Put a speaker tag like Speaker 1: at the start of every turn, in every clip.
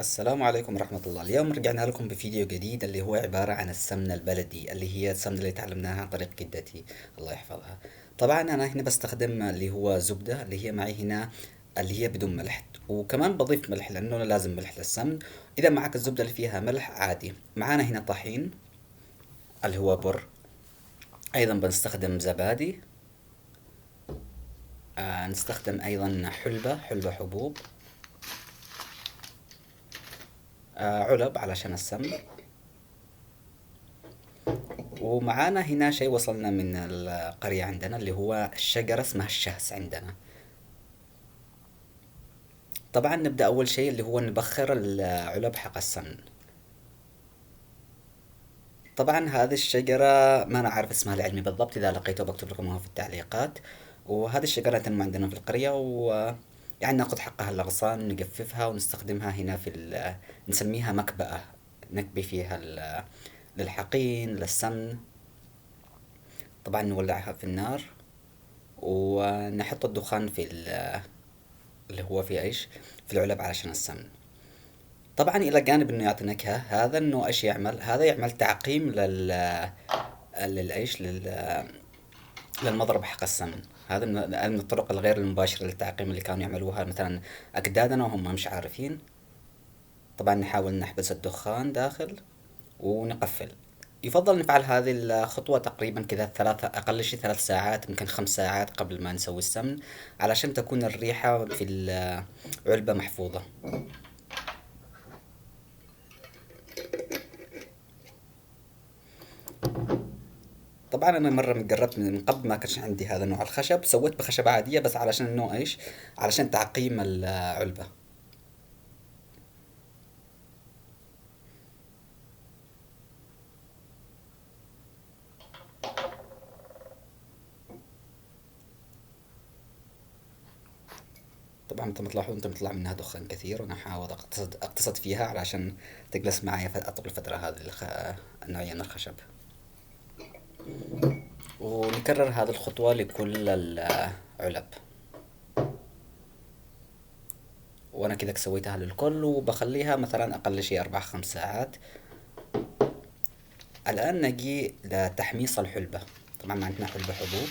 Speaker 1: السلام عليكم ورحمة الله. اليوم رجعنا لكم بفيديو جديد اللي هو عبارة عن السمنة البلدي اللي هي السمنة اللي تعلمناها عن طريق جدتي، الله يحفظها. طبعا أنا هنا بستخدم اللي هو زبدة اللي هي معي هنا، اللي هي بدون ملح، وكمان بضيف ملح لأنه لازم ملح للسمن. إذا معك الزبدة اللي فيها ملح عادي. معانا هنا طحين اللي هو بر. أيضا بنستخدم زبادي. نستخدم أيضا حلبة حبوب. علب علشان السمن. ومعانا هنا شيء وصلنا من القرية عندنا اللي هو الشجرة اسمها الشهس عندنا. طبعا نبدأ أول شيء اللي هو نبخر العلب حق السمن. طبعا هذه الشجرة ما أنا عارف اسمها العلمي بالضبط، إذا لقيته بكتب لكم إياه في التعليقات. وهذه الشجرة تنمو عندنا في القرية، و يعني ناخذ حقها الأغصان نجففها ونستخدمها هنا في نسميها مكبأة. نكبي فيها للحقين للسمن. طبعا نولعها في النار ونحط الدخان في اللي هو في ايش، في العلب علشان السمن. طبعا الى جانب انه يعطي نكهة، هذا انه ايش يعمل، هذا يعمل تعقيم للايش للمضرب حق السمن. هذا من الطرق الغير المباشرة للتعقيم اللي كانوا يعملوها مثلا أجدادنا وهم مش عارفين. طبعا نحاول نحبس الدخان داخل ونقفل. يفضل نفعل هذه الخطوة تقريبا كذا ثلاثة، أقل شي 3 ساعات، ممكن 5 ساعات قبل ما نسوي السمن، علشان تكون الريحة في العلبة محفوظة. طبعا أنا مرة جربت من قبل، ما كانش عندي هذا النوع الخشب، سويت بخشبة عادية بس علشان إنه إيش، علشان تعقيم العلبة. طبعا مثل ما تلاحظون انتم بيطلع منها دخان كثير، وانا احاول اقتصد فيها علشان تجلس معي اطول فترة هذه النوعية من الخشب. ونكرر هذه الخطوة لكل العلب. وانا كذا سويتها للكل، وبخليها مثلا اقل شيء 4 5 ساعات. الان نجي لتحميص الحلبة. طبعا عندنا حلبة حبوب.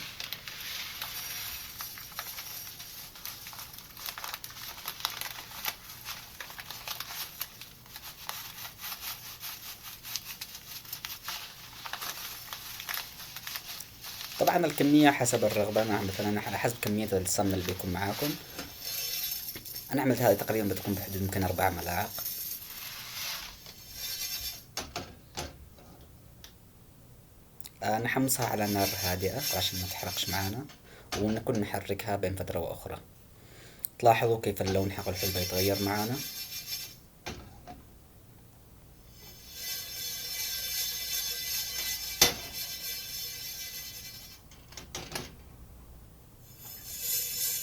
Speaker 1: طبعا الكمية حسب الرغبة، أنا مثلا على حسب كمية السمن اللي بيكون معاكم. أنا عملت هذه تقريبا بتكون بحدود ممكن 4 ملاعق. نحمصها على نار هادئة عشان ما تحرقش معانا، ونكون نحركها بين فترة وأخرى. تلاحظوا كيف اللون حق الحلبة يتغير معانا.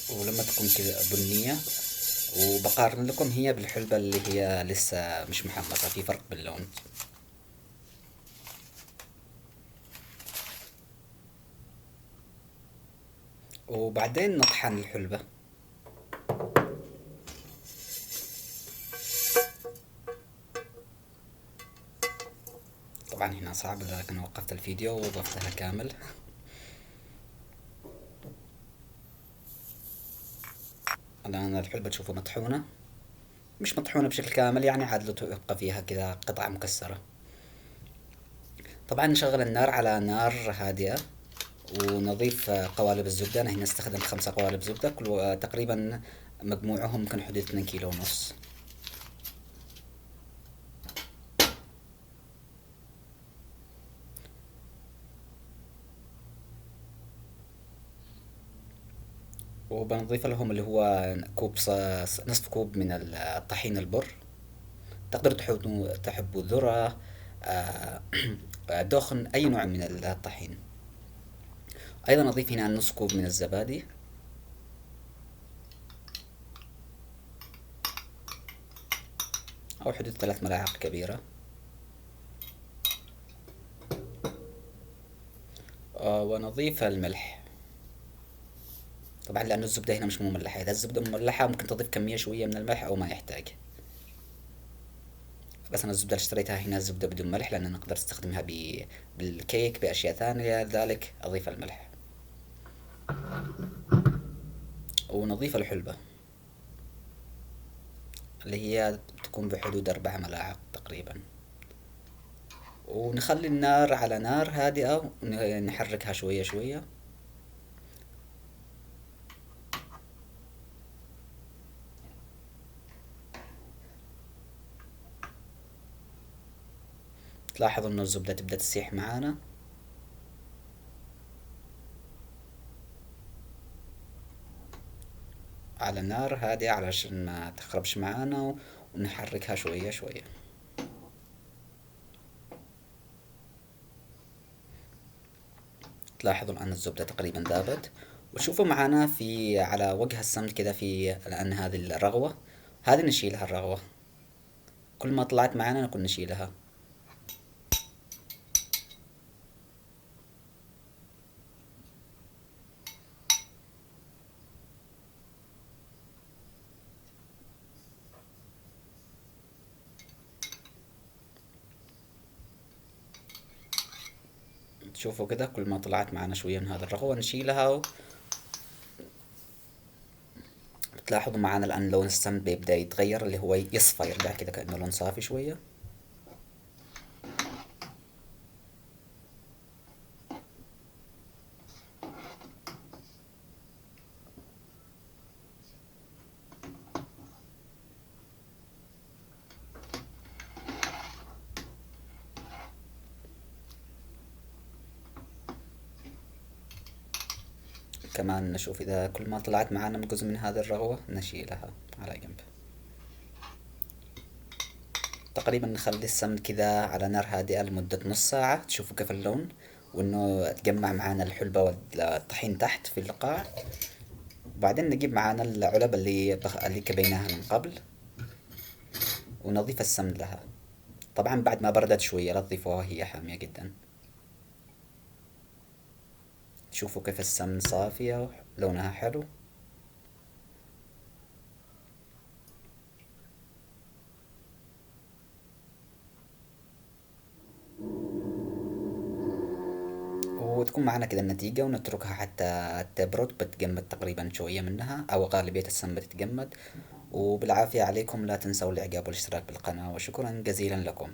Speaker 1: ولما تكون كذا بنية، وبقارن لكم هي بالحلبة اللي هي لسه مش محمصة، في فرق باللون. وبعدين نطحن الحلبة. طبعا هنا صعب لكن وقفت الفيديو ووقفتها كامل. الآن الحلبة تشوفوا مطحونة، مش مطحونة بشكل كامل، يعني عاد لو تبقى فيها كذا قطع مكسرة. طبعا نشغل النار على نار هادئة، ونضيف قوالب الزبدة. أنا هنا استخدمت 5 قوالب زبدة، كل تقريبا مجموعهم ممكن حدود 2 كيلو ونص. وبنضيف لهم اللي هو كوب نصف كوب من الطحين البر. تقدروا تحبوا ذرة، آه، دخن، أي نوع من الطحين. أيضا أضيف هنا نص كوب من الزبادي، أو حدود 3 ملاعق كبيرة. ونضيف الملح. طبعا لأن الزبدة هنا مش مملحة، إذا الزبدة مملحة ممكن تضيف كمية شوية من الملح أو ما يحتاج. بس أنا الزبدة اللي اشتريتها هنا زبدة بدون ملح، لأن أنا أقدر أستخدمها بالكيك بأشياء ثانية، لذلك أضيف الملح. ونضيف الحلبة اللي هي تكون بحدود 4 ملاعق تقريبا. ونخلي النار على نار هادئة ونحركها شوية شوية. تلاحظوا إنه الزبدة تبدأ تسيح معانا. على نار هادئة علشان ما تخربش معانا، ونحركها شوية شوية. تلاحظوا الآن الزبدة تقريبا ذابت. وشوفوا معانا في على وجه السمن كذا في الآن هذه الرغوة، هذه نشيلها الرغوة. كل ما طلعت معانا نكون نشيلها. تشوفوا كده كل ما طلعت معانا شوية من هذه الرغوة نشيلها. تلاحظوا معانا الآن لون السمن بيبدأ يتغير، اللي هو يصفى، يرجع كده كأنه لون صافي شوية. كمان نشوف إذا كل ما طلعت معانا من جزء من هذه الرغوة نشيلها على جنب. تقريبا نخلي السمن كذا على نار هادئة لمدة نص ساعة. تشوفوا كيف اللون، وإنه تجمع معانا الحلبة والطحين تحت في القاع. وبعدين نجيب معانا العلب اللي كبيناها من قبل، ونضيف السمن لها. طبعا بعد ما بردت شوية، لا تضيفوها وهي حامية جدا. تشوفوا كيف السمن صافية لونها حلو. وتكون معنا كذا النتيجة، ونتركها حتى تبرد، بتجمد تقريبا شوية منها أو غالبية السمن بتتجمد. وبالعافية عليكم، لا تنسوا الإعجاب والاشتراك بالقناة، وشكرا جزيلا لكم.